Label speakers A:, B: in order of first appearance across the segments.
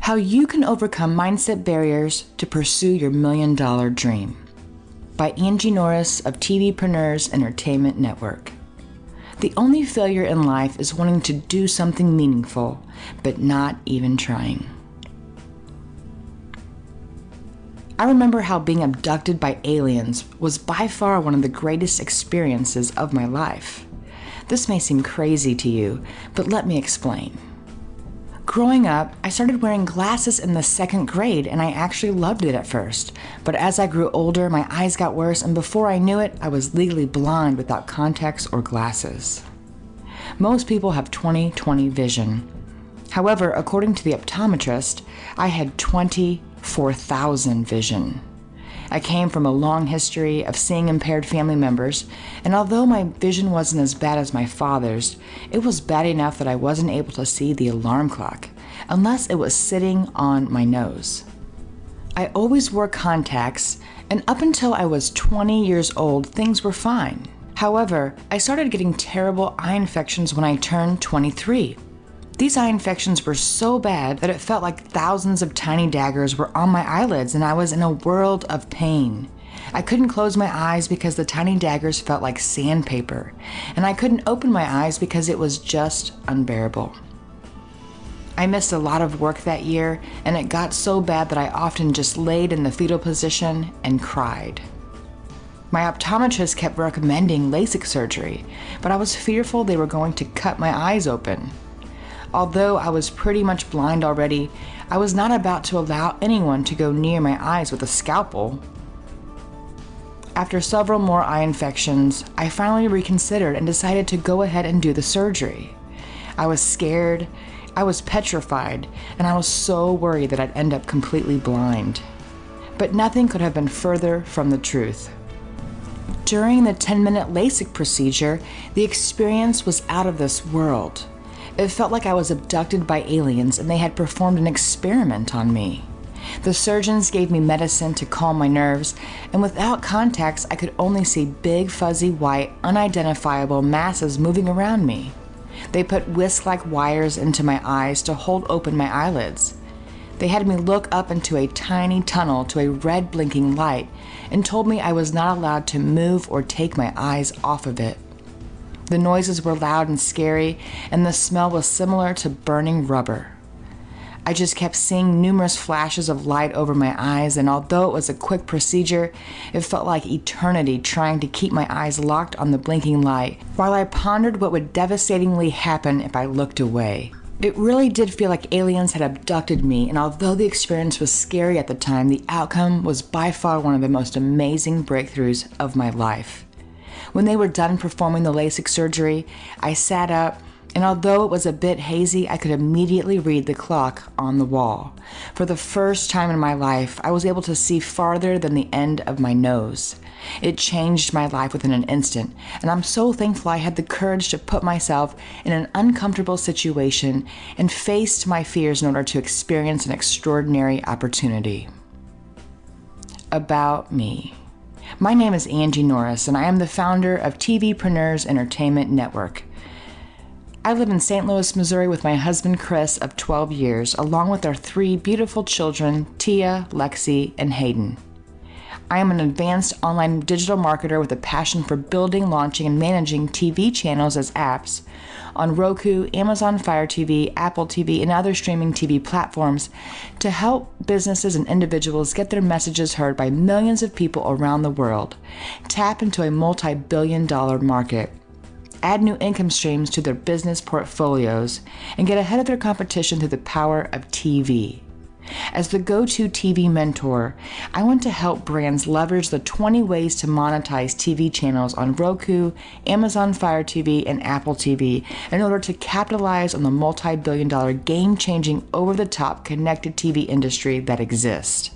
A: How You Can Overcome Mindset Barriers to Pursue Your $1 Million Dream by Angie Norris of TVpreneurs Entertainment Network. The only failure in life is wanting to do something meaningful, but not even trying. I remember how being abducted by aliens was by far one of the greatest experiences of my life. This may seem crazy to you, but let me explain. Growing up, I started wearing glasses in the 2nd grade, and I actually loved it at first. But as I grew older, my eyes got worse, and before I knew it, I was legally blind without contacts or glasses. Most people have 20/20 vision. However, according to the optometrist, I had 24,000 vision. I came from a long history of seeing impaired family members, and although my vision wasn't as bad as my father's, it was bad enough that I wasn't able to see the alarm clock, unless it was sitting on my nose. I always wore contacts, and up until I was 20 years old, things were fine. However, I started getting terrible eye infections when I turned 23. These eye infections were so bad that it felt like thousands of tiny daggers were on my eyelids, and I was in a world of pain. I couldn't close my eyes because the tiny daggers felt like sandpaper, and I couldn't open my eyes because it was just unbearable. I missed a lot of work that year, and it got so bad that I often just laid in the fetal position and cried. My optometrist kept recommending LASIK surgery, but I was fearful they were going to cut my eyes open. Although I was pretty much blind already, I was not about to allow anyone to go near my eyes with a scalpel. After several more eye infections, I finally reconsidered and decided to go ahead and do the surgery. I was scared, I was petrified, and I was so worried that I'd end up completely blind. But nothing could have been further from the truth. During the 10-minute LASIK procedure, the experience was out of this world. It felt like I was abducted by aliens and they had performed an experiment on me. The surgeons gave me medicine to calm my nerves, and without contacts, I could only see big, fuzzy, white, unidentifiable masses moving around me. They put whisk-like wires into my eyes to hold open my eyelids. They had me look up into a tiny tunnel to a red blinking light and told me I was not allowed to move or take my eyes off of it. The noises were loud and scary, and the smell was similar to burning rubber. I just kept seeing numerous flashes of light over my eyes, and although it was a quick procedure, it felt like eternity trying to keep my eyes locked on the blinking light, while I pondered what would devastatingly happen if I looked away. It really did feel like aliens had abducted me, and although the experience was scary at the time, the outcome was by far one of the most amazing breakthroughs of my life. When they were done performing the LASIK surgery, I sat up, and although it was a bit hazy, I could immediately read the clock on the wall. For the first time in my life, I was able to see farther than the end of my nose. It changed my life within an instant, and I'm so thankful I had the courage to put myself in an uncomfortable situation and faced my fears in order to experience an extraordinary opportunity. About me. My name is Angie Norris, and I am the founder of TVpreneurs Entertainment Network. I live in St. Louis, Missouri with my husband Chris of 12 years, along with our 3 beautiful children, Tia, Lexi, and Hayden. I am an advanced online digital marketer with a passion for building, launching, and managing TV channels as apps on Roku, Amazon Fire TV, Apple TV, and other streaming TV platforms to help businesses and individuals get their messages heard by millions of people around the world, tap into a multi-billion-dollar market, add new income streams to their business portfolios, and get ahead of their competition through the power of TV. As the go-to TV mentor, I want to help brands leverage the 20 ways to monetize TV channels on Roku, Amazon Fire TV, and Apple TV in order to capitalize on the multi-billion-dollar game-changing, over-the-top connected TV industry that exists.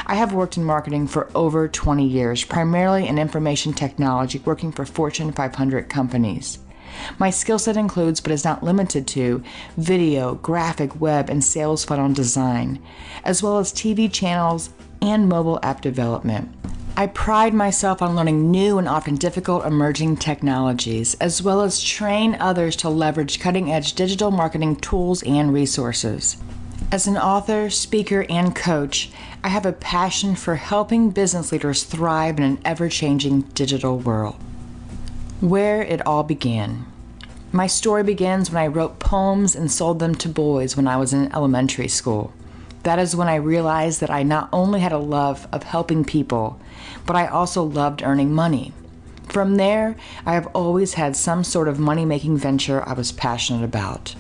A: I have worked in marketing for over 20 years, primarily in information technology, working for Fortune 500 companies. My skill set includes, but is not limited to, video, graphic, web, and sales funnel design, as well as TV channels and mobile app development. I pride myself on learning new and often difficult emerging technologies, as well as train others to leverage cutting-edge digital marketing tools and resources. As an author, speaker, and coach, I have a passion for helping business leaders thrive in an ever-changing digital world. Where it all began. My story begins when I wrote poems and sold them to boys when I was in elementary school. That is when I realized that I not only had a love of helping people, but I also loved earning money. From there, I have always had some sort of money-making venture I was passionate about.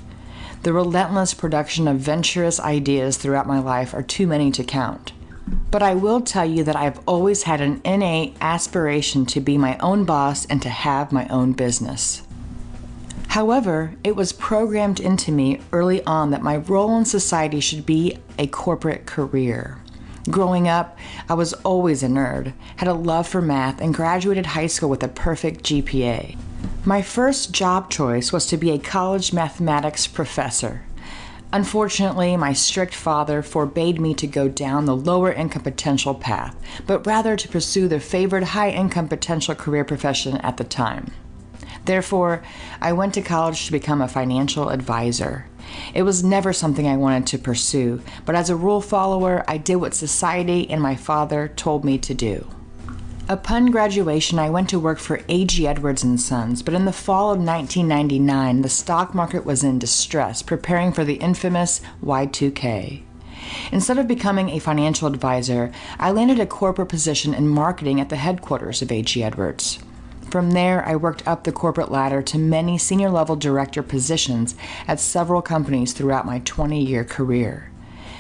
A: The relentless production of venturous ideas throughout my life are too many to count. But I will tell you that I've always had an innate aspiration to be my own boss and to have my own business. However, it was programmed into me early on that my role in society should be a corporate career. Growing up, I was always a nerd, had a love for math, and graduated high school with a perfect GPA. My first job choice was to be a college mathematics professor. Unfortunately, my strict father forbade me to go down the lower income potential path, but rather to pursue the favored high income potential career profession at the time. Therefore, I went to college to become a financial advisor. It was never something I wanted to pursue, but as a rule follower, I did what society and my father told me to do. Upon graduation, I went to work for A.G. Edwards & Sons, but in the fall of 1999, the stock market was in distress, preparing for the infamous Y2K. Instead of becoming a financial advisor, I landed a corporate position in marketing at the headquarters of A.G. Edwards. From there, I worked up the corporate ladder to many senior-level director positions at several companies throughout my 20-year career.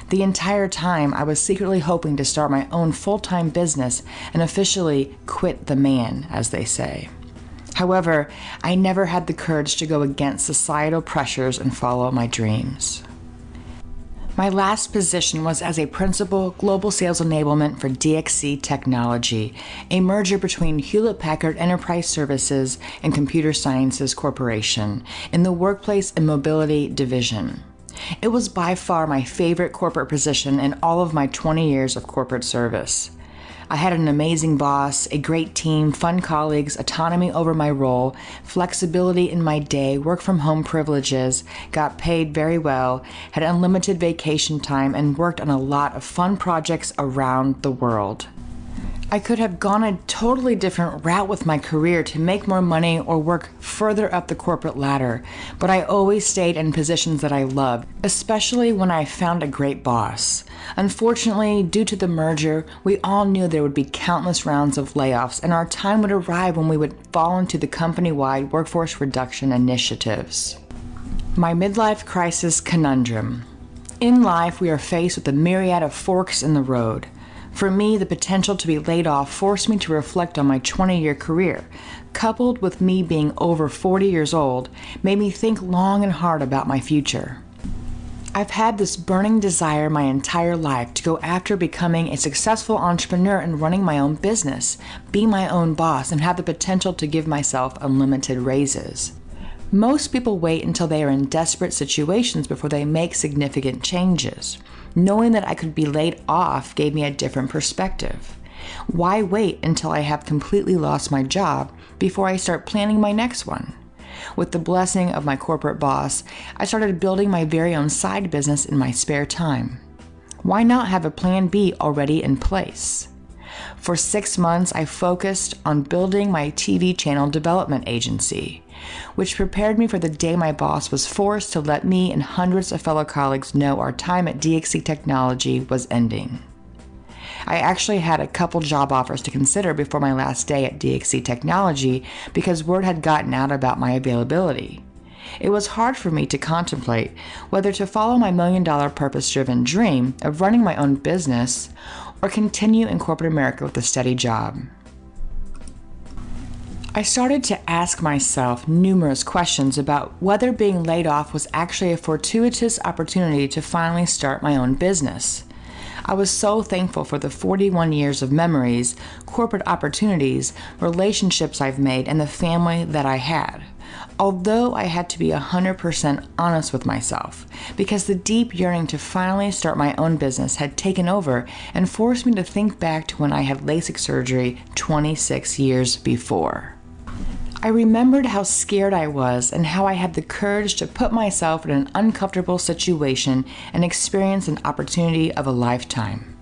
A: The entire time, I was secretly hoping to start my own full-time business and officially quit the man, as they say. However, I never had the courage to go against societal pressures and follow my dreams. My last position was as a principal global sales enablement for DXC Technology, a merger between Hewlett-Packard Enterprise Services and Computer Sciences Corporation in the Workplace and Mobility Division. It was by far my favorite corporate position in all of my 20 years of corporate service. I had an amazing boss, a great team, fun colleagues, autonomy over my role, flexibility in my day, work from home privileges, got paid very well, had unlimited vacation time, and worked on a lot of fun projects around the world. I could have gone a totally different route with my career to make more money or work further up the corporate ladder, but I always stayed in positions that I loved, especially when I found a great boss. Unfortunately, due to the merger, we all knew there would be countless rounds of layoffs, and our time would arrive when we would fall into the company-wide workforce reduction initiatives. My midlife crisis conundrum. In life, we are faced with a myriad of forks in the road. For me, the potential to be laid off forced me to reflect on my 20-year career. Coupled with me being over 40 years old, made me think long and hard about my future. I've had this burning desire my entire life to go after becoming a successful entrepreneur and running my own business, be my own boss, and have the potential to give myself unlimited raises. Most people wait until they are in desperate situations before they make significant changes. Knowing that I could be laid off gave me a different perspective. Why wait until I have completely lost my job before I start planning my next one? With the blessing of my corporate boss, I started building my very own side business in my spare time. Why not have a plan B already in place? For 6 months, I focused on building my TV channel development agency, which prepared me for the day my boss was forced to let me and hundreds of fellow colleagues know our time at DXC Technology was ending. I actually had a couple job offers to consider before my last day at DXC Technology because word had gotten out about my availability. It was hard for me to contemplate whether to follow my million-dollar purpose-driven dream of running my own business or continue in corporate America with a steady job. I started to ask myself numerous questions about whether being laid off was actually a fortuitous opportunity to finally start my own business. I was so thankful for the 41 years of memories, corporate opportunities, relationships I've made, and the family that I had. Although I had to be 100% honest with myself, because the deep yearning to finally start my own business had taken over and forced me to think back to when I had LASIK surgery 26 years before. I remembered how scared I was and how I had the courage to put myself in an uncomfortable situation and experience an opportunity of a lifetime.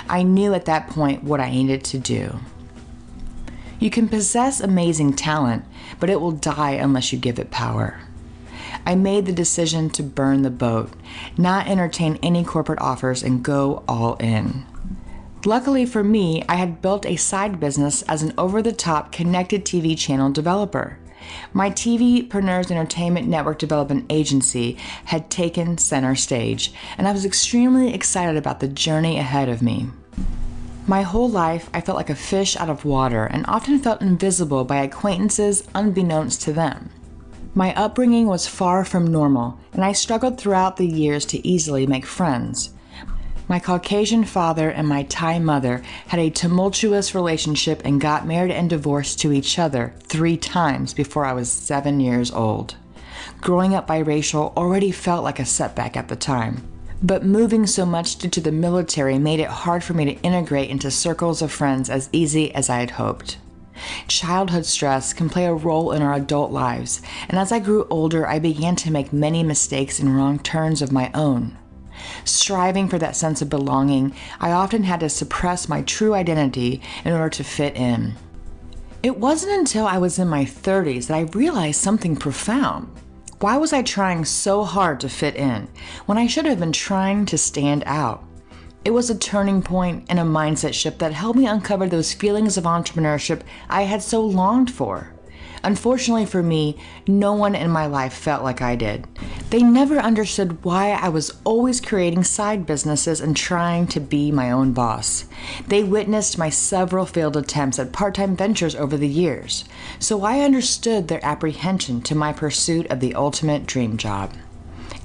A: I knew at that point what I needed to do. You can possess amazing talent, but it will die unless you give it power. I made the decision to burn the boat, not entertain any corporate offers, and go all in. Luckily for me, I had built a side business as an over-the-top connected TV channel developer. My TVpreneurs Entertainment Network Development Agency had taken center stage, and I was extremely excited about the journey ahead of me. My whole life, I felt like a fish out of water and often felt invisible by acquaintances unbeknownst to them. My upbringing was far from normal, and I struggled throughout the years to easily make friends. My Caucasian father and my Thai mother had a tumultuous relationship and got married and divorced to each other 3 times before I was 7 years old. Growing up biracial already felt like a setback at the time, but moving so much due to the military made it hard for me to integrate into circles of friends as easy as I had hoped. Childhood stress can play a role in our adult lives, and as I grew older, I began to make many mistakes and wrong turns of my own. Striving for that sense of belonging, I often had to suppress my true identity in order to fit in. It wasn't until I was in my 30s that I realized something profound. Why was I trying so hard to fit in when I should have been trying to stand out? It was a turning point and a mindset shift that helped me uncover those feelings of entrepreneurship I had so longed for. Unfortunately for me, no one in my life felt like I did. They never understood why I was always creating side businesses and trying to be my own boss. They witnessed my several failed attempts at part-time ventures over the years, so I understood their apprehension to my pursuit of the ultimate dream job.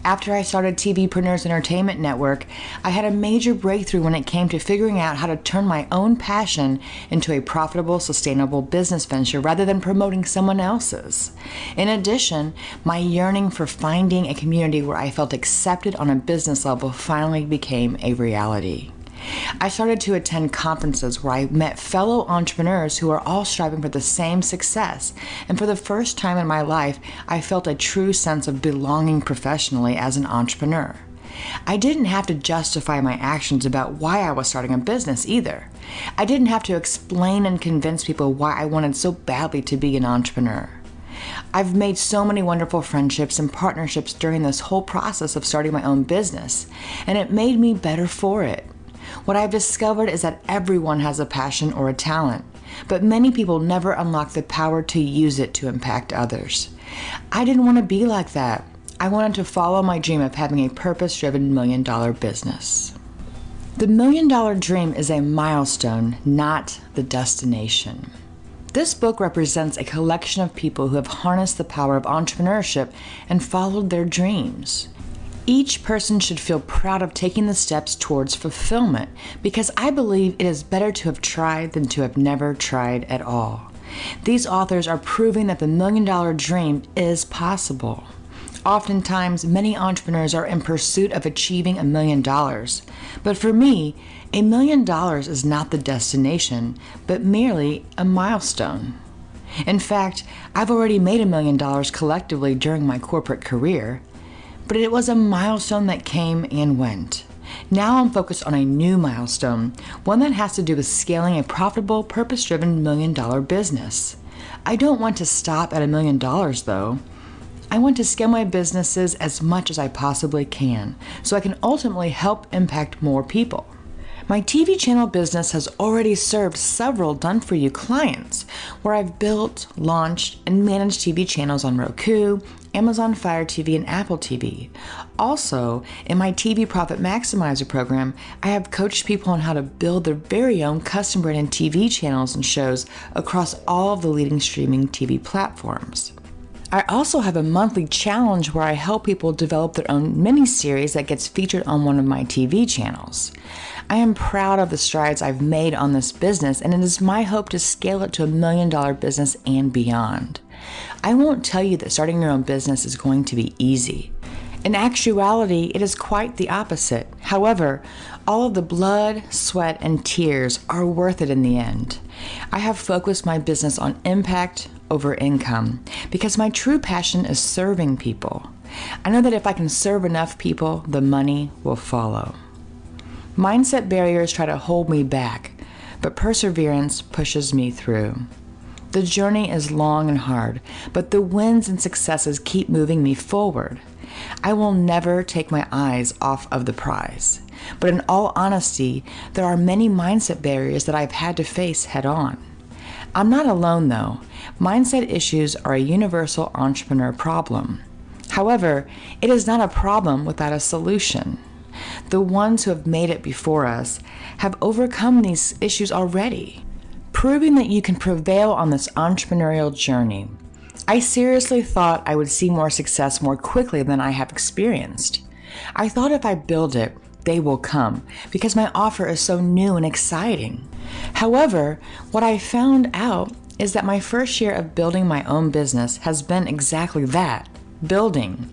A: After I started TVpreneurs Entertainment Network, I had a major breakthrough when it came to figuring out how to turn my own passion into a profitable, sustainable business venture rather than promoting someone else's. In addition, my yearning for finding a community where I felt accepted on a business level finally became a reality. I started to attend conferences where I met fellow entrepreneurs who are all striving for the same success, and for the first time in my life, I felt a true sense of belonging professionally as an entrepreneur. I didn't have to justify my actions about why I was starting a business either. I didn't have to explain and convince people why I wanted so badly to be an entrepreneur. I've made so many wonderful friendships and partnerships during this whole process of starting my own business, and it made me better for it. What I've discovered is that everyone has a passion or a talent, but many people never unlock the power to use it to impact others. I didn't want to be like that. I wanted to follow my dream of having a purpose-driven $1 million business. The $1 million dream is a milestone, not the destination. This book represents a collection of people who have harnessed the power of entrepreneurship and followed their dreams. Each person should feel proud of taking the steps towards fulfillment, because I believe it is better to have tried than to have never tried at all. These authors are proving that the $1 million dream is possible. Oftentimes, many entrepreneurs are in pursuit of achieving $1 million, but for me, $1 million is not the destination, but merely a milestone. In fact, I've already made $1 million collectively during my corporate career, but it was a milestone that came and went. Now I'm focused on a new milestone, one that has to do with scaling a profitable, purpose-driven $1 million business. I don't want to stop at $1 million though. I want to scale my businesses as much as I possibly can, so I can ultimately help impact more people. My TV channel business has already served several done-for-you clients, where I've built, launched, and managed TV channels on Roku, Amazon Fire TV, and Apple TV. Also, in my TV Profit Maximizer program, I have coached people on how to build their very own custom-branded TV channels and shows across all of the leading streaming TV platforms. I also have a monthly challenge where I help people develop their own miniseries that gets featured on one of my TV channels. I am proud of the strides I've made on this business, and it is my hope to scale it to $1 million business and beyond. I won't tell you that starting your own business is going to be easy. In actuality, it is quite the opposite. However, all of the blood, sweat, and tears are worth it in the end. I have focused my business on impact over income because my true passion is serving people. I know that if I can serve enough people, the money will follow. Mindset barriers try to hold me back, but perseverance pushes me through. The journey is long and hard, but the wins and successes keep moving me forward. I will never take my eyes off of the prize. But in all honesty, there are many mindset barriers that I've had to face head on. I'm not alone though. Mindset issues are a universal entrepreneur problem. However, it is not a problem without a solution. The ones who have made it before us have overcome these issues already, proving that you can prevail on this entrepreneurial journey. I seriously thought I would see more success more quickly than I have experienced. I thought if I build it, they will come because my offer is so new and exciting. However, what I found out is that my first year of building my own business has been exactly that, building.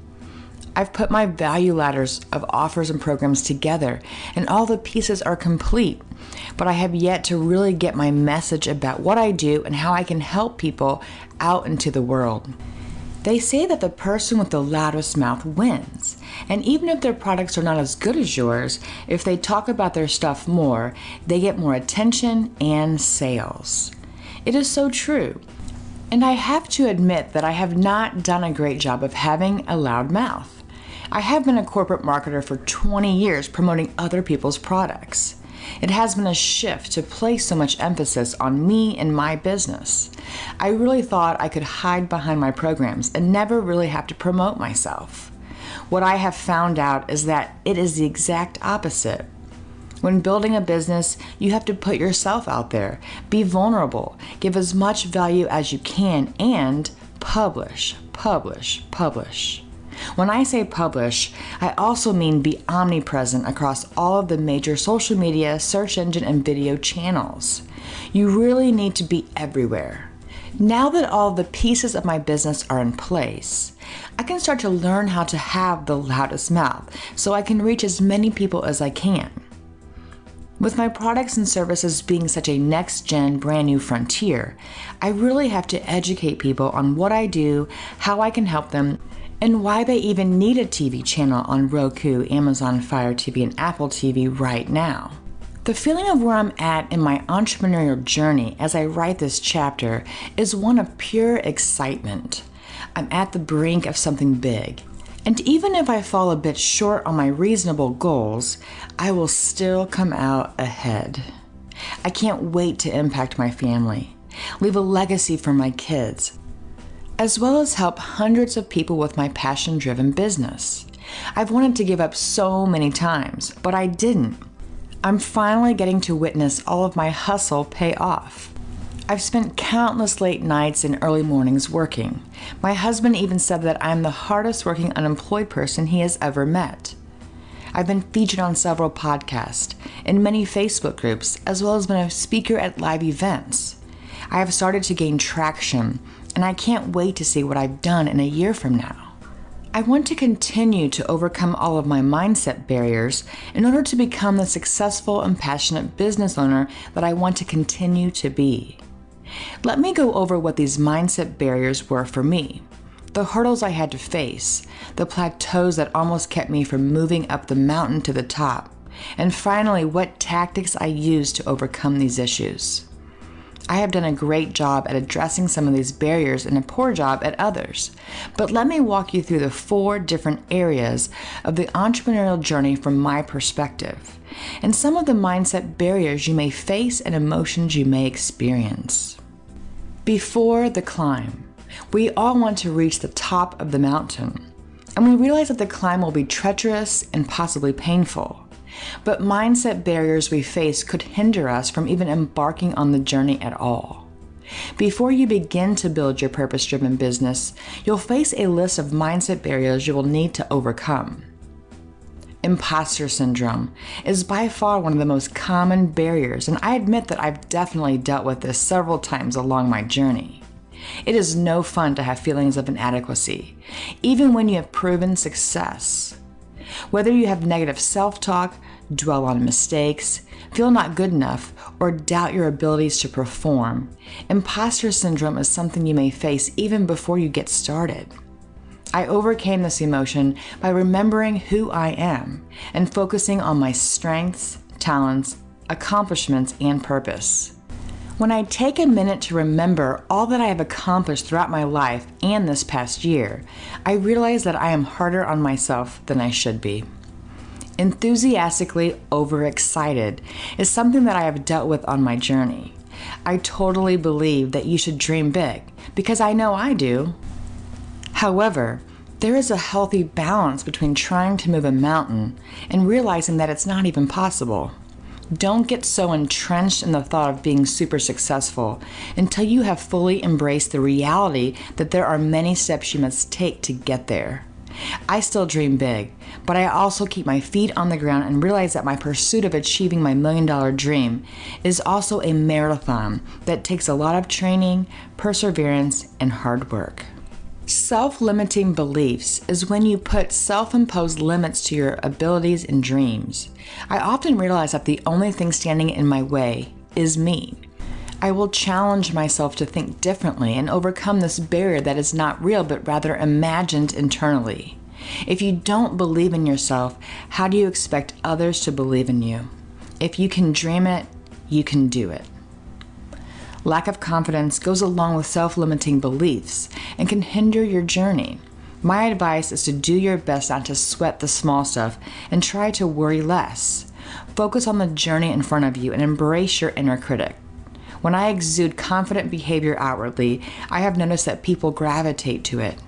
A: I've put my value ladders of offers and programs together, and all the pieces are complete, but I have yet to really get my message about what I do and how I can help people out into the world. They say that the person with the loudest mouth wins, and even if their products are not as good as yours, if they talk about their stuff more, they get more attention and sales. It is so true. And I have to admit that I have not done a great job of having a loud mouth. I have been a corporate marketer for 20 years promoting other people's products. It has been a shift to place so much emphasis on me and my business. I really thought I could hide behind my programs and never really have to promote myself. What I have found out is that it is the exact opposite. When building a business, you have to put yourself out there, be vulnerable, give as much value as you can, and publish, publish, publish. When I say publish, I also mean be omnipresent across all of the major social media, search engine, and video channels. You really need to be everywhere. Now that all the pieces of my business are in place, I can start to learn how to have the loudest mouth so I can reach as many people as I can. With my products and services being such a next-gen, brand new frontier, I really have to educate people on what I do, how I can help them, and why they even need a TV channel on Roku, Amazon Fire TV, and Apple TV right now. The feeling of where I'm at in my entrepreneurial journey as I write this chapter is one of pure excitement. I'm at the brink of something big. And even if I fall a bit short on my reasonable goals, I will still come out ahead. I can't wait to impact my family, leave a legacy for my kids, as well as help hundreds of people with my passion-driven business. I've wanted to give up so many times, but I didn't. I'm finally getting to witness all of my hustle pay off. I've spent countless late nights and early mornings working. My husband even said that I'm the hardest working unemployed person he has ever met. I've been featured on several podcasts, in many Facebook groups, as well as been a speaker at live events. I have started to gain traction, and I can't wait to see what I've done in a year from now. I want to continue to overcome all of my mindset barriers in order to become the successful and passionate business owner that I want to continue to be. Let me go over what these mindset barriers were for me, the hurdles I had to face, the plateaus that almost kept me from moving up the mountain to the top, and finally what tactics I used to overcome these issues. I have done a great job at addressing some of these barriers and a poor job at others, but let me walk you through the 4 different areas of the entrepreneurial journey from my perspective, and some of the mindset barriers you may face and emotions you may experience. Before the climb, we all want to reach the top of the mountain, and we realize that the climb will be treacherous and possibly painful. But mindset barriers we face could hinder us from even embarking on the journey at all. Before you begin to build your purpose-driven business, you'll face a list of mindset barriers you will need to overcome. Imposter syndrome is by far one of the most common barriers, and I admit that I've definitely dealt with this several times along my journey. It is no fun to have feelings of inadequacy, even when you have proven success. Whether you have negative self-talk, dwell on mistakes, feel not good enough, or doubt your abilities to perform, imposter syndrome is something you may face even before you get started. I overcame this emotion by remembering who I am and focusing on my strengths, talents, accomplishments, and purpose. When I take a minute to remember all that I have accomplished throughout my life and this past year, I realize that I am harder on myself than I should be. Enthusiastically overexcited is something that I have dealt with on my journey. I totally believe that you should dream big, because I know I do. However, there is a healthy balance between trying to move a mountain and realizing that it's not even possible. Don't get so entrenched in the thought of being super successful until you have fully embraced the reality that there are many steps you must take to get there. I still dream big, but I also keep my feet on the ground and realize that my pursuit of achieving my $1 million dream is also a marathon that takes a lot of training, perseverance, and hard work. Self-limiting beliefs is when you put self-imposed limits to your abilities and dreams. I often realize that the only thing standing in my way is me. I will challenge myself to think differently and overcome this barrier that is not real but rather imagined internally. If you don't believe in yourself, how do you expect others to believe in you? If you can dream it, you can do it. Lack of confidence goes along with self-limiting beliefs and can hinder your journey. My advice is to do your best not to sweat the small stuff and try to worry less. Focus on the journey in front of you and embrace your inner critic. When I exude confident behavior outwardly, I have noticed that people gravitate to it.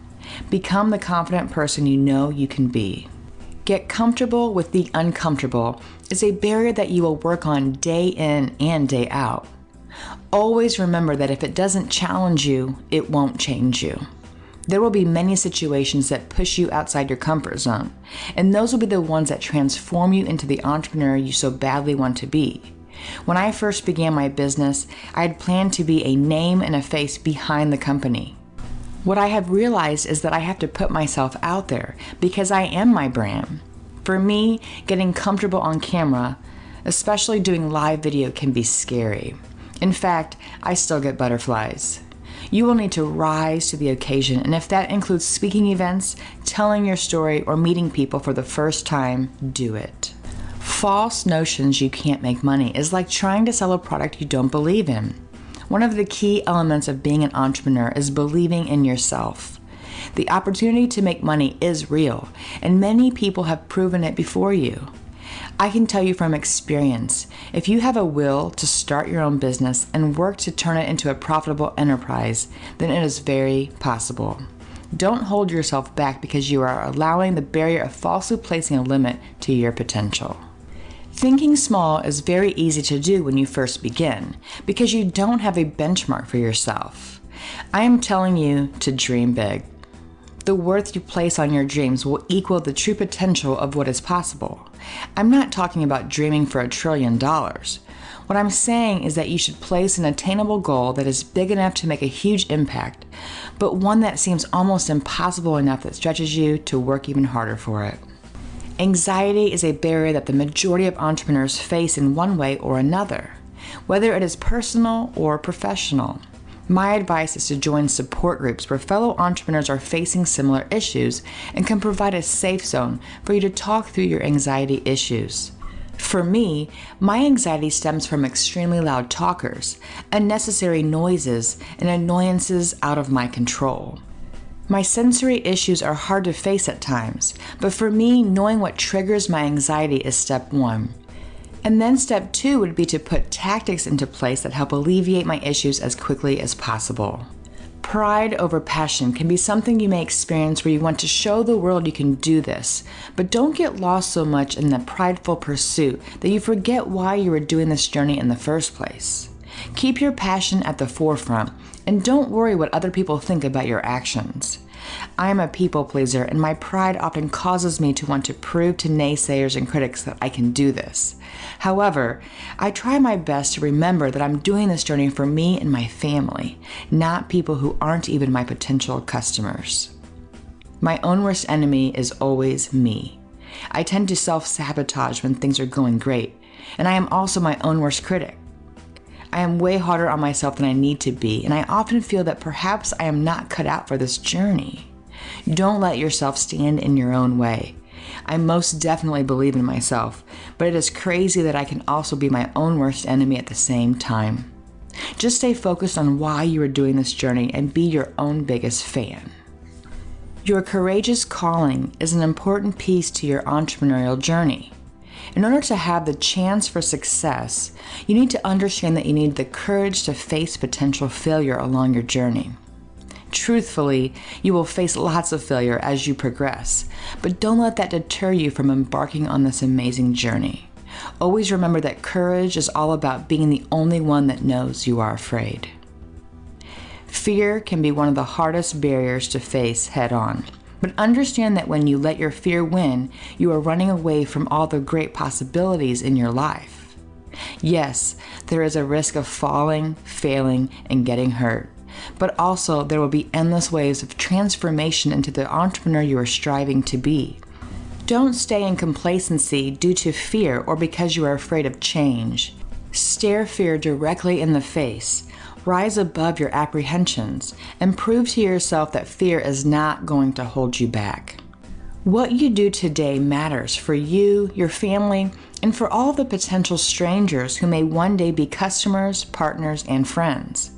A: Become the confident person you know you can be. Get comfortable with the uncomfortable is a barrier that you will work on day in and day out. Always remember that if it doesn't challenge you, it won't change you. There will be many situations that push you outside your comfort zone, and those will be the ones that transform you into the entrepreneur you so badly want to be. When I first began my business, I had planned to be a name and a face behind the company. What I have realized is that I have to put myself out there because I am my brand. For me, getting comfortable on camera, especially doing live video, can be scary. In fact, I still get butterflies. You will need to rise to the occasion, and if that includes speaking events, telling your story, or meeting people for the first time, do it. False notions you can't make money is like trying to sell a product you don't believe in. One of the key elements of being an entrepreneur is believing in yourself. The opportunity to make money is real, and many people have proven it before you. I can tell you from experience, if you have a will to start your own business and work to turn it into a profitable enterprise, then it is very possible. Don't hold yourself back because you are allowing the barrier of falsely placing a limit to your potential. Thinking small is very easy to do when you first begin because you don't have a benchmark for yourself. I am telling you to dream big. The worth you place on your dreams will equal the true potential of what is possible. I'm not talking about dreaming for $1 trillion. What I'm saying is that you should place an attainable goal that is big enough to make a huge impact, but one that seems almost impossible enough that stretches you to work even harder for it. Anxiety is a barrier that the majority of entrepreneurs face in one way or another, whether it is personal or professional. My advice is to join support groups where fellow entrepreneurs are facing similar issues and can provide a safe zone for you to talk through your anxiety issues. For me, my anxiety stems from extremely loud talkers, unnecessary noises, and annoyances out of my control. My sensory issues are hard to face at times, but for me, knowing what triggers my anxiety is step one. And then step two would be to put tactics into place that help alleviate my issues as quickly as possible. Pride over passion can be something you may experience where you want to show the world you can do this, but don't get lost so much in the prideful pursuit that you forget why you were doing this journey in the first place. Keep your passion at the forefront and don't worry what other people think about your actions. I am a people pleaser, and my pride often causes me to want to prove to naysayers and critics that I can do this. However, I try my best to remember that I'm doing this journey for me and my family, not people who aren't even my potential customers. My own worst enemy is always me. I tend to self-sabotage when things are going great, and I am also my own worst critic. I am way harder on myself than I need to be, and I often feel that perhaps I am not cut out for this journey. Don't let yourself stand in your own way. I most definitely believe in myself, but it is crazy that I can also be my own worst enemy at the same time. Just stay focused on why you are doing this journey and be your own biggest fan. Your courageous calling is an important piece to your entrepreneurial journey. In order to have the chance for success, you need to understand that you need the courage to face potential failure along your journey. Truthfully, you will face lots of failure as you progress, but don't let that deter you from embarking on this amazing journey. Always remember that courage is all about being the only one that knows you are afraid. Fear can be one of the hardest barriers to face head-on, but understand that when you let your fear win, you are running away from all the great possibilities in your life. Yes, there is a risk of falling, failing, and getting hurt, but also there will be endless waves of transformation into the entrepreneur you are striving to be. Don't stay in complacency due to fear or because you are afraid of change. Stare fear directly in the face. Rise above your apprehensions and prove to yourself that fear is not going to hold you back. What you do today matters for you, your family, and for all the potential strangers who may one day be customers, partners, and friends.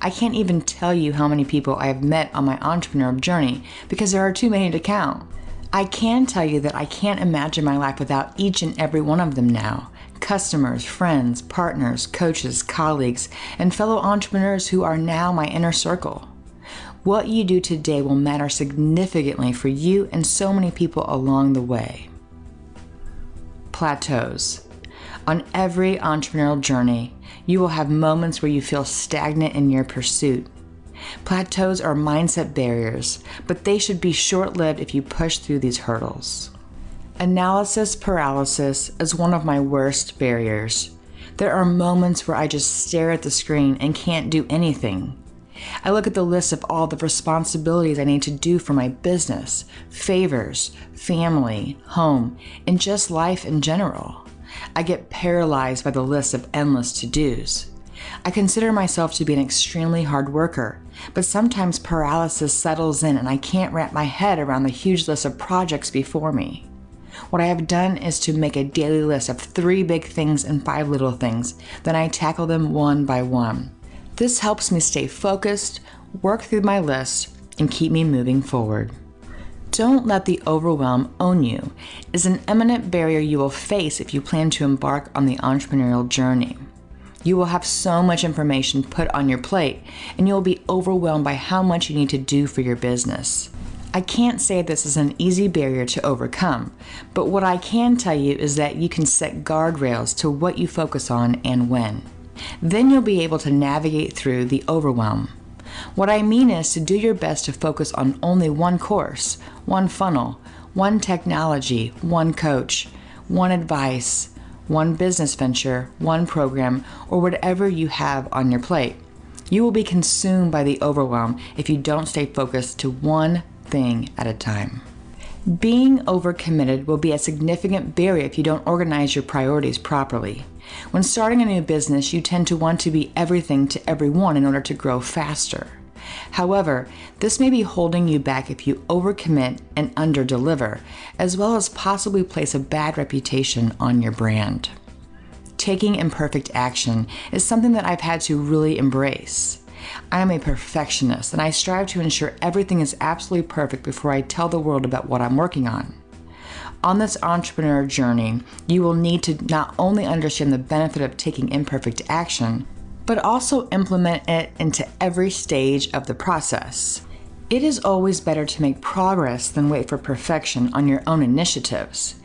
A: I can't even tell you how many people I have met on my entrepreneurial journey because there are too many to count. I can tell you that I can't imagine my life without each and every one of them now. Customers, friends, partners, coaches, colleagues, and fellow entrepreneurs who are now my inner circle. What you do today will matter significantly for you and so many people along the way. Plateaus. On every entrepreneurial journey, you will have moments where you feel stagnant in your pursuit. Plateaus are mindset barriers, but they should be short-lived if you push through these hurdles. Analysis paralysis is one of my worst barriers. There are moments where I just stare at the screen and can't do anything. I look at the list of all the responsibilities I need to do for my business, favors, family, home, and just life in general. I get paralyzed by the list of endless to-dos. I consider myself to be an extremely hard worker, but sometimes paralysis settles in and I can't wrap my head around the huge list of projects before me. What I have done is to make a daily list of 3 big things and 5 little things, then I tackle them one by one. This helps me stay focused, work through my list, and keep me moving forward. Don't let the overwhelm own you. It is an imminent barrier you will face if you plan to embark on the entrepreneurial journey. You will have so much information put on your plate, and you'll be overwhelmed by how much you need to do for your business. I can't say this is an easy barrier to overcome, but what I can tell you is that you can set guardrails to what you focus on and when. Then you'll be able to navigate through the overwhelm. What I mean is to do your best to focus on only one course, one funnel, one technology, one coach, one advice, one business venture, one program, or whatever you have on your plate. You will be consumed by the overwhelm if you don't stay focused to one thing at a time. Being overcommitted will be a significant barrier if you don't organize your priorities properly. When starting a new business, you tend to want to be everything to everyone in order to grow faster. However, this may be holding you back if you overcommit and underdeliver, as well as possibly place a bad reputation on your brand. Taking imperfect action is something that I've had to really embrace. I am a perfectionist, and I strive to ensure everything is absolutely perfect before I tell the world about what I'm working on. On this entrepreneur journey, you will need to not only understand the benefit of taking imperfect action, but also implement it into every stage of the process. It is always better to make progress than wait for perfection on your own initiatives.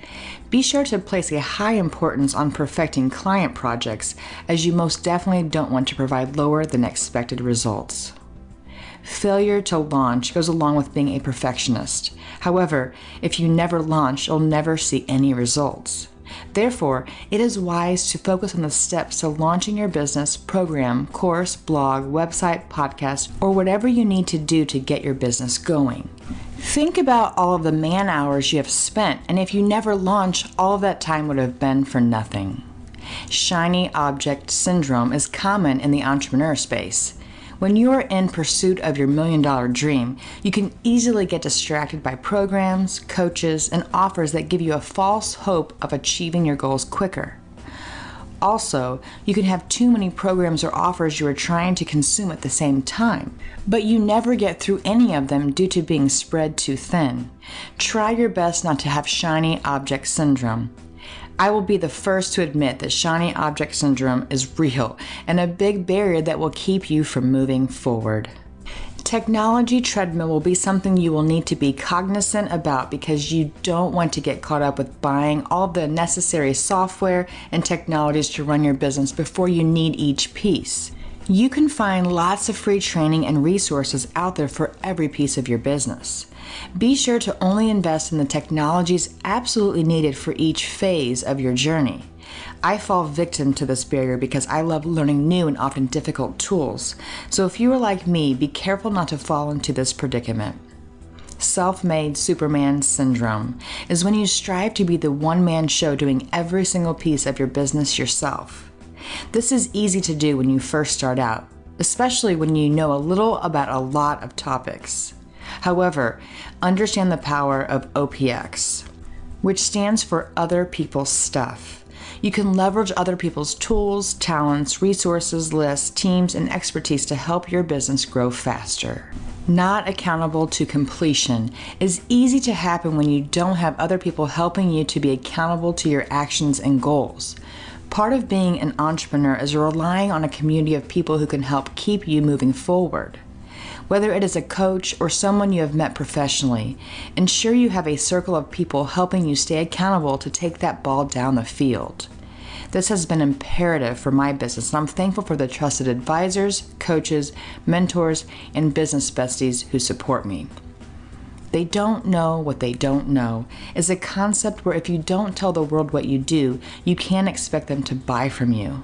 A: Be sure to place a high importance on perfecting client projects, as you most definitely don't want to provide lower than expected results. Failure to launch goes along with being a perfectionist. However, if you never launch, you'll never see any results. Therefore, it is wise to focus on the steps to launching your business, program, course, blog, website, podcast, or whatever you need to do to get your business going. Think about all of the man hours you have spent, and if you never launch, all of that time would have been for nothing. Shiny object syndrome is common in the entrepreneur space. When you are in pursuit of your $1 million dream, you can easily get distracted by programs, coaches, and offers that give you a false hope of achieving your goals quicker. Also, you can have too many programs or offers you are trying to consume at the same time, but you never get through any of them due to being spread too thin. Try your best not to have shiny object syndrome. I will be the first to admit that shiny object syndrome is real and a big barrier that will keep you from moving forward. Technology treadmill will be something you will need to be cognizant about because you don't want to get caught up with buying all the necessary software and technologies to run your business before you need each piece. You can find lots of free training and resources out there for every piece of your business. Be sure to only invest in the technologies absolutely needed for each phase of your journey. I fall victim to this barrier because I love learning new and often difficult tools. So if you are like me, be careful not to fall into this predicament. Self-made Superman syndrome is when you strive to be the one-man show doing every single piece of your business yourself. This is easy to do when you first start out, especially when you know a little about a lot of topics. However, understand the power of OPX, which stands for other people's stuff. You can leverage other people's tools, talents, resources, lists, teams, and expertise to help your business grow faster. Not accountable to completion is easy to happen when you don't have other people helping you to be accountable to your actions and goals. Part of being an entrepreneur is relying on a community of people who can help keep you moving forward. Whether it is a coach or someone you have met professionally, ensure you have a circle of people helping you stay accountable to take that ball down the field. This has been imperative for my business, and I'm thankful for the trusted advisors, coaches, mentors, and business besties who support me. They don't know what they don't know is a concept where if you don't tell the world what you do, you can't expect them to buy from you.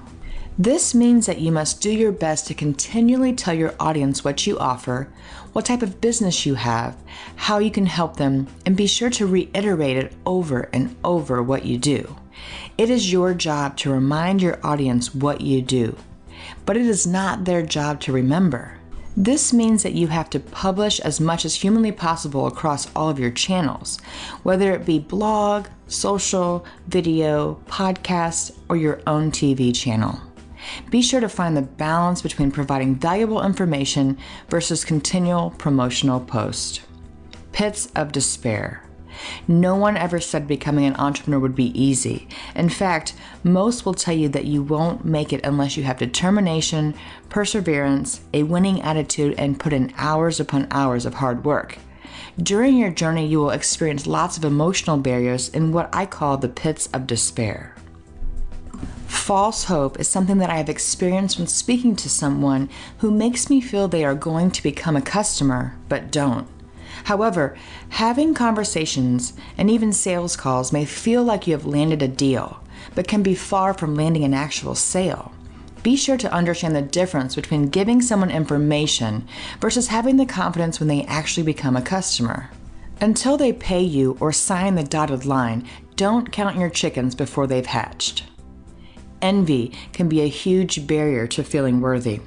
A: This means that you must do your best to continually tell your audience what you offer, what type of business you have, how you can help them, and be sure to reiterate it over and over what you do. It is your job to remind your audience what you do, but it is not their job to remember. This means that you have to publish as much as humanly possible across all of your channels, whether it be blog, social, video, podcast, or your own TV channel. Be sure to find the balance between providing valuable information versus continual promotional posts. Pits of despair. No one ever said becoming an entrepreneur would be easy. In fact, most will tell you that you won't make it unless you have determination, perseverance, a winning attitude, and put in hours upon hours of hard work. During your journey, you will experience lots of emotional barriers in what I call the pits of despair. False hope is something that I have experienced when speaking to someone who makes me feel they are going to become a customer, but don't. However, having conversations and even sales calls may feel like you have landed a deal, but can be far from landing an actual sale. Be sure to understand the difference between giving someone information versus having the confidence when they actually become a customer. Until they pay you or sign the dotted line, don't count your chickens before they've hatched. Envy can be a huge barrier to feeling worthy.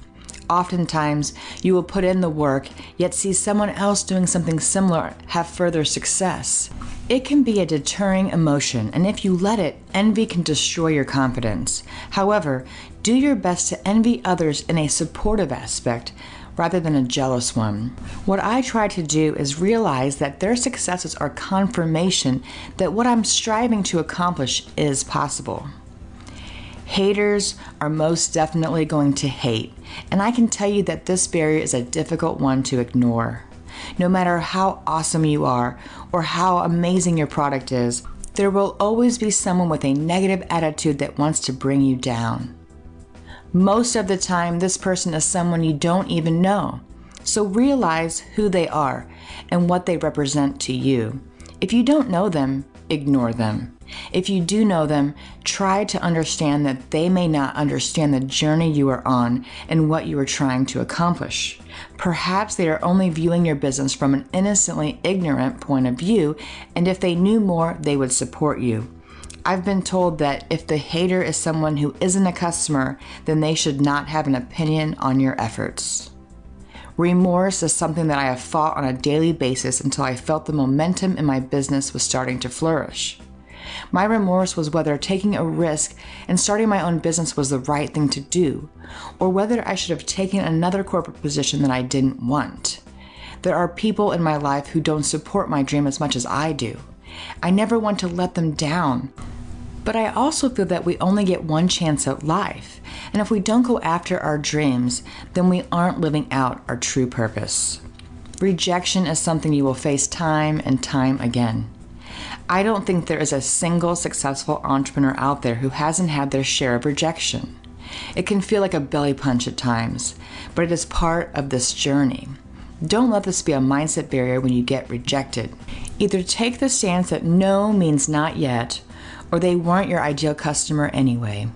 A: Oftentimes, you will put in the work, yet see someone else doing something similar have further success. It can be a deterring emotion, and if you let it, envy can destroy your confidence. However, do your best to envy others in a supportive aspect rather than a jealous one. What I try to do is realize that their successes are confirmation that what I'm striving to accomplish is possible. Haters are most definitely going to hate, and I can tell you that this barrier is a difficult one to ignore. No matter how awesome you are or how amazing your product is, there will always be someone with a negative attitude that wants to bring you down. Most of the time, this person is someone you don't even know. So realize who they are and what they represent to you. If you don't know them, ignore them. If you do know them, try to understand that they may not understand the journey you are on and what you are trying to accomplish. Perhaps they are only viewing your business from an innocently ignorant point of view, and if they knew more, they would support you. I've been told that if the hater is someone who isn't a customer, then they should not have an opinion on your efforts. Remorse is something that I have fought on a daily basis until I felt the momentum in my business was starting to flourish. My remorse was whether taking a risk and starting my own business was the right thing to do, or whether I should have taken another corporate position that I didn't want. There are people in my life who don't support my dream as much as I do. I never want to let them down, but I also feel that we only get one chance at life, and if we don't go after our dreams, then we aren't living out our true purpose. Rejection is something you will face time and time again. I don't think there is a single successful entrepreneur out there who hasn't had their share of rejection. It can feel like a belly punch at times, but it is part of this journey. Don't let this be a mindset barrier when you get rejected. Either take the stance that no means not yet, or they weren't your ideal customer anyway.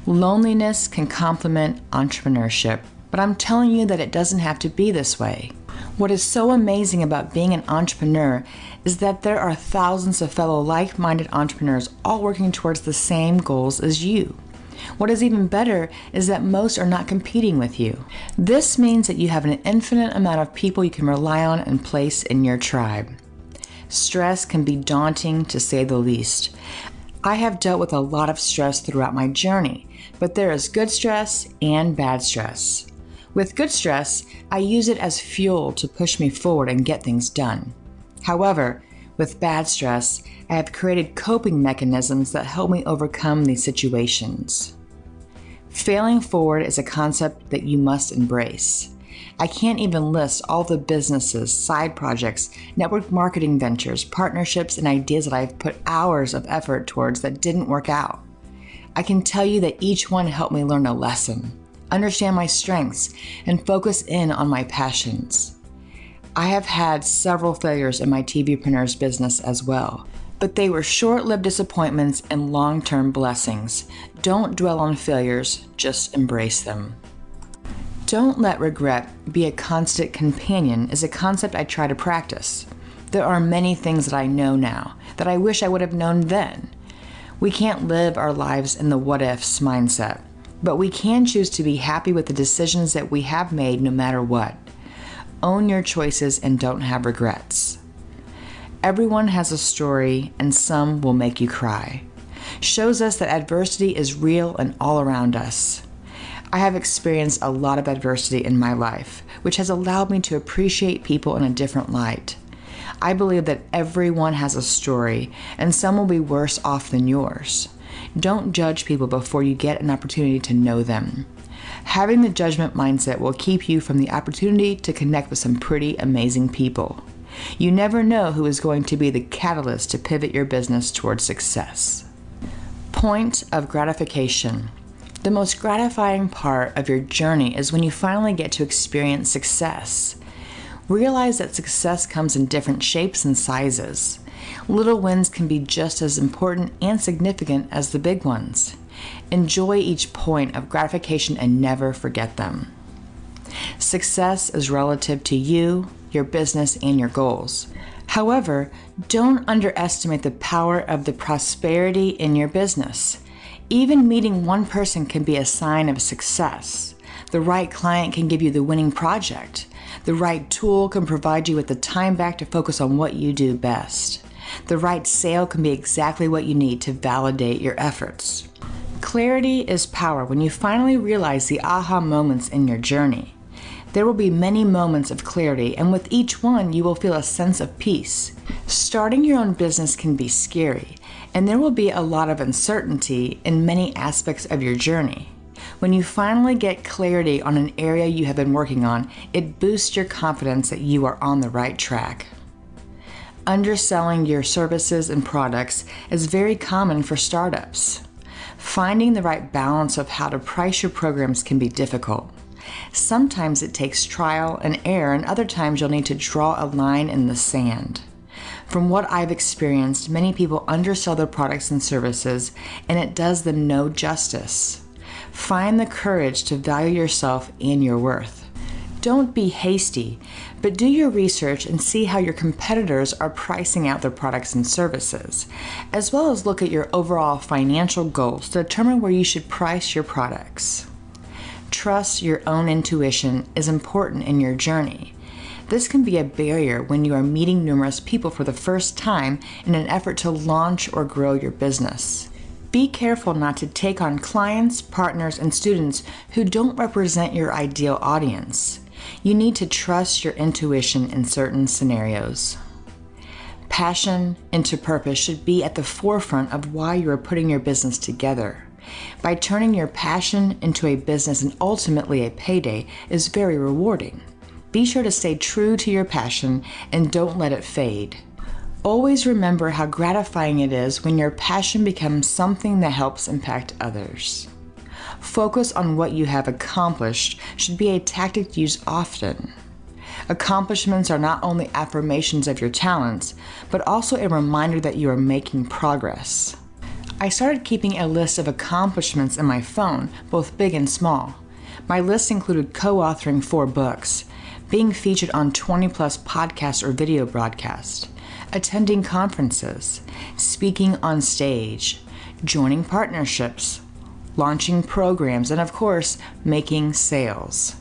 A: Loneliness can complement entrepreneurship, but I'm telling you that it doesn't have to be this way. What is so amazing about being an entrepreneur is that there are thousands of fellow like-minded entrepreneurs all working towards the same goals as you. What is even better is that most are not competing with you. This means that you have an infinite amount of people you can rely on and place in your tribe. Stress can be daunting, to say the least. I have dealt with a lot of stress throughout my journey, but there is good stress and bad stress. With good stress, I use it as fuel to push me forward and get things done. However, with bad stress, I have created coping mechanisms that help me overcome these situations. Failing forward is a concept that you must embrace. I can't even list all the businesses, side projects, network marketing ventures, partnerships, and ideas that I've put hours of effort towards that didn't work out. I can tell you that each one helped me learn a lesson, understand my strengths, and focus in on my passions. I have had several failures in my TVpreneurs business as well, but they were short-lived disappointments and long-term blessings. Don't dwell on failures, just embrace them. Don't let regret be a constant companion is a concept I try to practice. There are many things that I know now that I wish I would have known then. We can't live our lives in the what-ifs mindset, but we can choose to be happy with the decisions that we have made no matter what. Own your choices and don't have regrets. Everyone has a story, and some will make you cry. Shows us that adversity is real and all around us. I have experienced a lot of adversity in my life, which has allowed me to appreciate people in a different light. I believe that everyone has a story, and some will be worse off than yours. Don't judge people before you get an opportunity to know them. Having the judgment mindset will keep you from the opportunity to connect with some pretty amazing people. You never know who is going to be the catalyst to pivot your business towards success. Point of gratification. The most gratifying part of your journey is when you finally get to experience success. Realize that success comes in different shapes and sizes. Little wins can be just as important and significant as the big ones. Enjoy each point of gratification and never forget them. Success is relative to you, your business, and your goals. However, don't underestimate the power of the prosperity in your business. Even meeting one person can be a sign of success. The right client can give you the winning project. The right tool can provide you with the time back to focus on what you do best. The right sale can be exactly what you need to validate your efforts. Clarity is power when you finally realize the aha moments in your journey. There will be many moments of clarity, and with each one, you will feel a sense of peace. Starting your own business can be scary, and there will be a lot of uncertainty in many aspects of your journey. When you finally get clarity on an area you have been working on, it boosts your confidence that you are on the right track. Underselling your services and products is very common for startups. Finding the right balance of how to price your programs can be difficult. Sometimes it takes trial and error, and other times you'll need to draw a line in the sand. From what I've experienced, many people undersell their products and services, and it does them no justice. Find the courage to value yourself and your worth. Don't be hasty, but do your research and see how your competitors are pricing out their products and services, as well as look at your overall financial goals to determine where you should price your products. Trust your own intuition is important in your journey. This can be a barrier when you are meeting numerous people for the first time in an effort to launch or grow your business. Be careful not to take on clients, partners, and students who don't represent your ideal audience. You need to trust your intuition in certain scenarios. Passion into purpose should be at the forefront of why you are putting your business together. By turning your passion into a business and ultimately a payday is very rewarding. Be sure to stay true to your passion and don't let it fade. Always remember how gratifying it is when your passion becomes something that helps impact others. Focus on what you have accomplished should be a tactic used often. Accomplishments are not only affirmations of your talents, but also a reminder that you are making progress. I started keeping a list of accomplishments in my phone, both big and small. My list included co-authoring 4 books, being featured on 20-plus podcasts or video broadcasts, attending conferences, speaking on stage, joining partnerships, launching programs, and of course, making sales.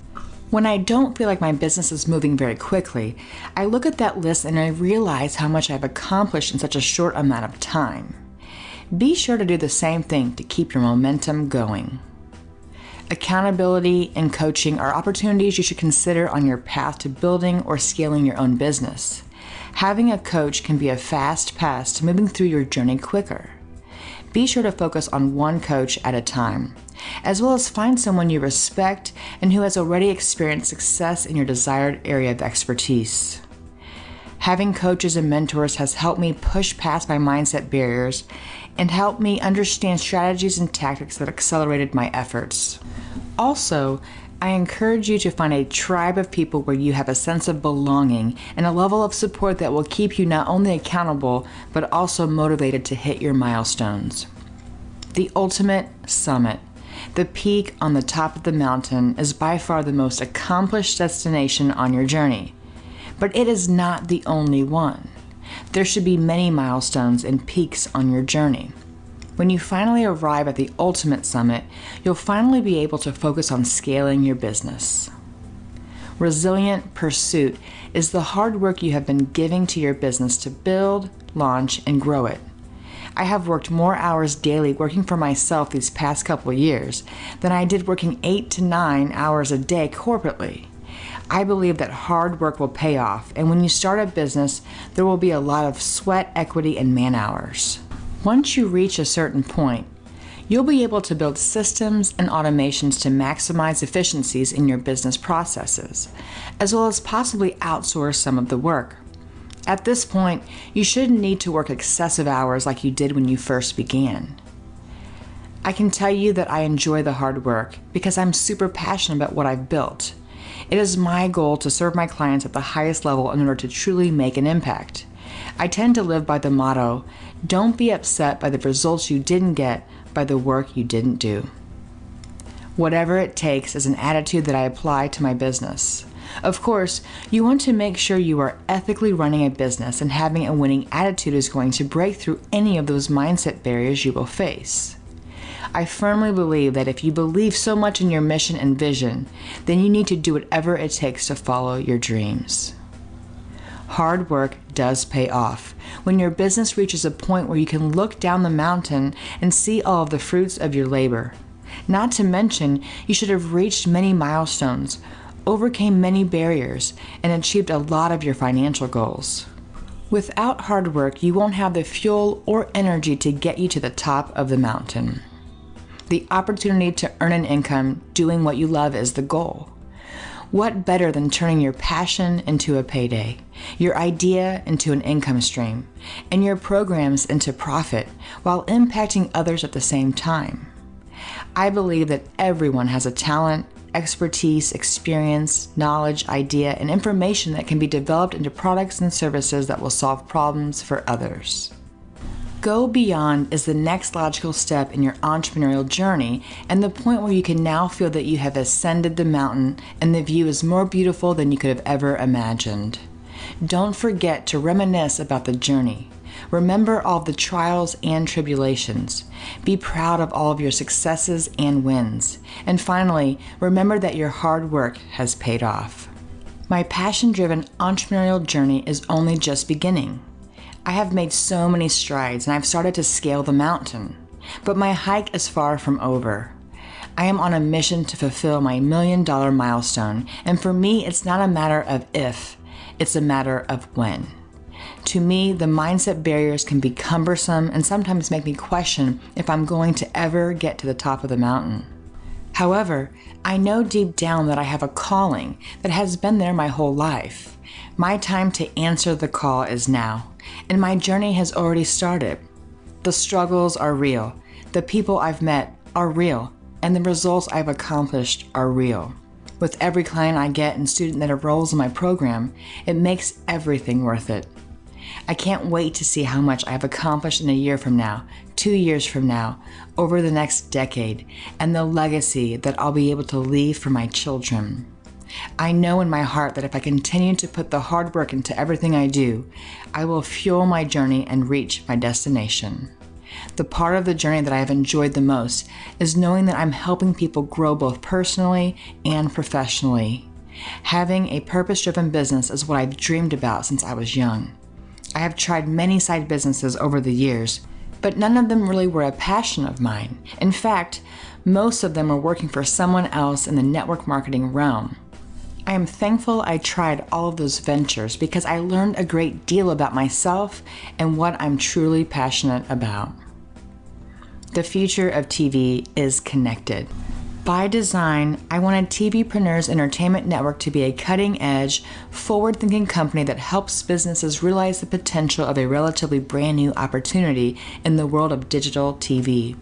A: When I don't feel like my business is moving very quickly, I look at that list and I realize how much I've accomplished in such a short amount of time. Be sure to do the same thing to keep your momentum going. Accountability and coaching are opportunities you should consider on your path to building or scaling your own business. Having a coach can be a fast path to moving through your journey quicker. Be sure to focus on one coach at a time, as well as find someone you respect and who has already experienced success in your desired area of expertise. Having coaches and mentors has helped me push past my mindset barriers and helped me understand strategies and tactics that accelerated my efforts. Also, I encourage you to find a tribe of people where you have a sense of belonging and a level of support that will keep you not only accountable, but also motivated to hit your milestones. The ultimate summit, the peak on the top of the mountain, is by far the most accomplished destination on your journey. But it is not the only one. There should be many milestones and peaks on your journey. When you finally arrive at the ultimate summit, you'll finally be able to focus on scaling your business. Resilient pursuit is the hard work you have been giving to your business to build, launch, and grow it. I have worked more hours daily working for myself these past couple years than I did working 8 to 9 hours a day corporately. I believe that hard work will pay off, and when you start a business, there will be a lot of sweat, equity, and man hours. Once you reach a certain point, you'll be able to build systems and automations to maximize efficiencies in your business processes, as well as possibly outsource some of the work. At this point, you shouldn't need to work excessive hours like you did when you first began. I can tell you that I enjoy the hard work because I'm super passionate about what I've built. It is my goal to serve my clients at the highest level in order to truly make an impact. I tend to live by the motto, don't be upset by the results you didn't get by the work you didn't do. Whatever it takes is an attitude that I apply to my business. Of course, you want to make sure you are ethically running a business, and having a winning attitude is going to break through any of those mindset barriers you will face. I firmly believe that if you believe so much in your mission and vision, then you need to do whatever it takes to follow your dreams. Hard work does pay off. When your business reaches a point where you can look down the mountain and see all of the fruits of your labor. Not to mention, you should have reached many milestones, overcame many barriers, and achieved a lot of your financial goals. Without hard work, you won't have the fuel or energy to get you to the top of the mountain. The opportunity to earn an income doing what you love is the goal. What better than turning your passion into a payday, your idea into an income stream, and your programs into profit while impacting others at the same time? I believe that everyone has a talent, expertise, experience, knowledge, idea, and information that can be developed into products and services that will solve problems for others. Go beyond is the next logical step in your entrepreneurial journey and the point where you can now feel that you have ascended the mountain and the view is more beautiful than you could have ever imagined. Don't forget to reminisce about the journey. Remember all of the trials and tribulations. Be proud of all of your successes and wins. And finally, remember that your hard work has paid off. My passion-driven entrepreneurial journey is only just beginning. I have made so many strides and I've started to scale the mountain, but my hike is far from over. I am on a mission to fulfill my $1 million milestone, and for me, it's not a matter of if, it's a matter of when. To me, the mindset barriers can be cumbersome and sometimes make me question if I'm going to ever get to the top of the mountain. However, I know deep down that I have a calling that has been there my whole life. My time to answer the call is now, and my journey has already started. The struggles are real, the people I've met are real, and the results I've accomplished are real. With every client I get and student that enrolls in my program, it makes everything worth it. I can't wait to see how much I have accomplished in a year from now, 2 years from now, over the next decade, and the legacy that I'll be able to leave for my children. I know in my heart that if I continue to put the hard work into everything I do, I will fuel my journey and reach my destination. The part of the journey that I have enjoyed the most is knowing that I'm helping people grow both personally and professionally. Having a purpose-driven business is what I've dreamed about since I was young. I have tried many side businesses over the years, but none of them really were a passion of mine. In fact, most of them were working for someone else in the network marketing realm. I am thankful I tried all of those ventures because I learned a great deal about myself and what I'm truly passionate about. The future of TV is connected. By design, I wanted TVpreneurs Entertainment Network to be a cutting-edge, forward-thinking company that helps businesses realize the potential of a relatively brand new opportunity in the world of digital TV.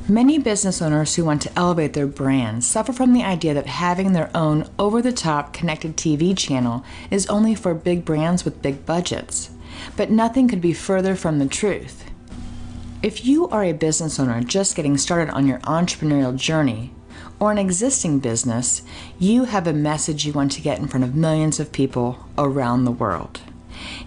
A: Many business owners who want to elevate their brands suffer from the idea that having their own over-the-top connected TV channel is only for big brands with big budgets. But nothing could be further from the truth. If you are a business owner just getting started on your entrepreneurial journey, or an existing business, you have a message you want to get in front of millions of people around the world.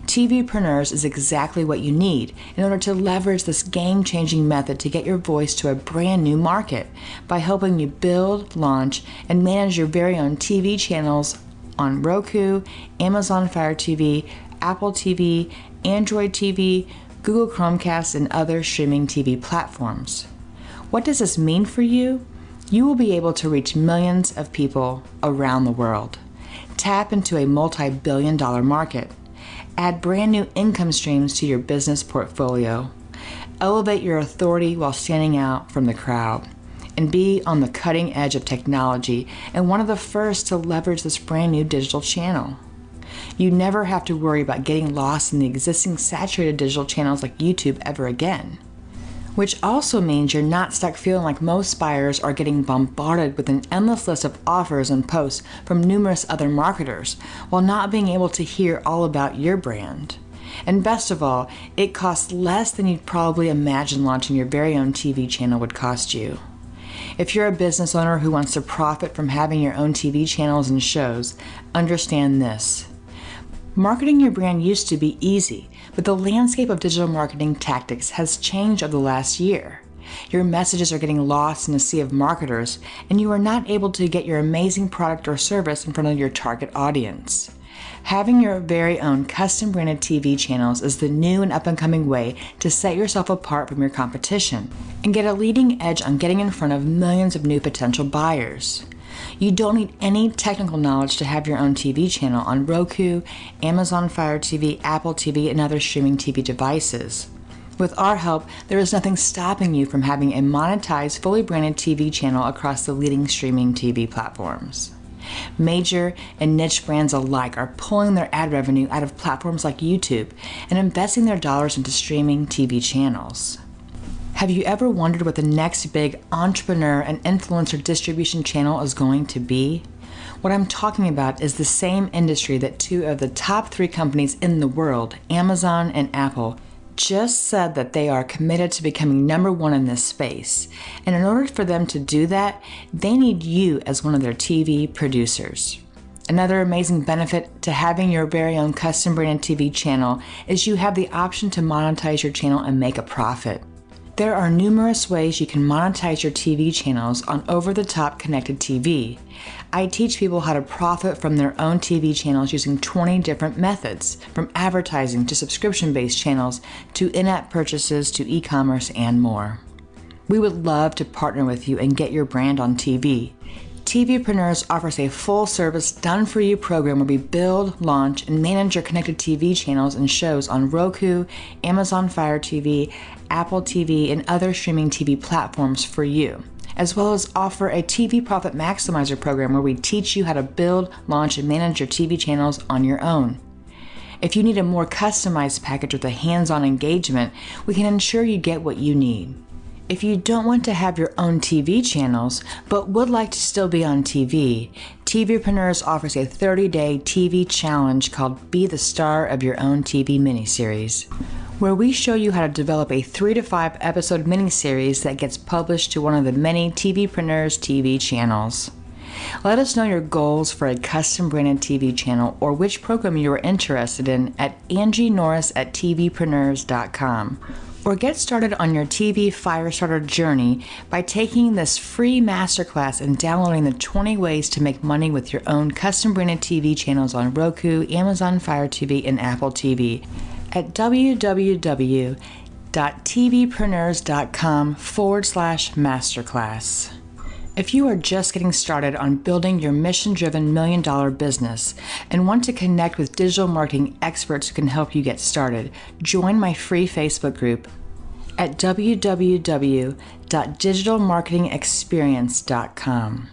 A: TVpreneurs is exactly what you need in order to leverage this game-changing method to get your voice to a brand new market by helping you build, launch, and manage your very own TV channels on Roku, Amazon Fire TV, Apple TV, Android TV, Google Chromecast, and other streaming TV platforms. What does this mean for you? You will be able to reach millions of people around the world. Tap into a multi-billion-dollar market. Add brand new income streams to your business portfolio. Elevate your authority while standing out from the crowd. And be on the cutting edge of technology and one of the first to leverage this brand new digital channel. You never have to worry about getting lost in the existing saturated digital channels like YouTube ever again. Which also means you're not stuck feeling like most buyers are getting bombarded with an endless list of offers and posts from numerous other marketers, while not being able to hear all about your brand. And best of all, it costs less than you'd probably imagine launching your very own TV channel would cost you. If you're a business owner who wants to profit from having your own TV channels and shows, understand this. Marketing your brand used to be easy, but the landscape of digital marketing tactics has changed over the last year. Your messages are getting lost in a sea of marketers, and you are not able to get your amazing product or service in front of your target audience. Having your very own custom branded TV channels is the new and up-and-coming way to set yourself apart from your competition and get a leading edge on getting in front of millions of new potential buyers. You don't need any technical knowledge to have your own TV channel on Roku, Amazon Fire TV, Apple TV, and other streaming TV devices. With our help, there is nothing stopping you from having a monetized, fully branded TV channel across the leading streaming TV platforms. Major and niche brands alike are pulling their ad revenue out of platforms like YouTube and investing their dollars into streaming TV channels. Have you ever wondered what the next big entrepreneur and influencer distribution channel is going to be? What I'm talking about is the same industry that two of the top 3 companies in the world, Amazon and Apple, just said that they are committed to becoming number 1 in this space. And in order for them to do that, they need you as one of their TV producers. Another amazing benefit to having your very own custom branded TV channel is you have the option to monetize your channel and make a profit. There are numerous ways you can monetize your TV channels on over-the-top connected TV. I teach people how to profit from their own TV channels using 20 different methods, from advertising to subscription-based channels to in-app purchases to e-commerce and more. We would love to partner with you and get your brand on TV. TVpreneurs offers a full-service, done-for-you program where we build, launch, and manage your connected TV channels and shows on Roku, Amazon Fire TV, Apple TV, and other streaming TV platforms for you, as well as offer a TV Profit Maximizer program where we teach you how to build, launch, and manage your TV channels on your own. If you need a more customized package with a hands-on engagement, we can ensure you get what you need. If you don't want to have your own TV channels, but would like to still be on TV, TVpreneurs offers a 30-day TV challenge called Be the Star of Your Own TV Miniseries, where we show you how to develop a 3 to 5 episode miniseries that gets published to one of the many TVpreneurs TV channels. Let us know your goals for a custom branded TV channel or which program you are interested in at angienorris@tvpreneurs.com. Or get started on your TV Firestarter journey by taking this free masterclass and downloading the 20 ways to make money with your own custom branded TV channels on Roku, Amazon Fire TV, and Apple TV at www.tvpreneurs.com/masterclass. If you are just getting started on building your mission-driven $1 million business and want to connect with digital marketing experts who can help you get started, join my free Facebook group at www.digitalmarketingexperience.com.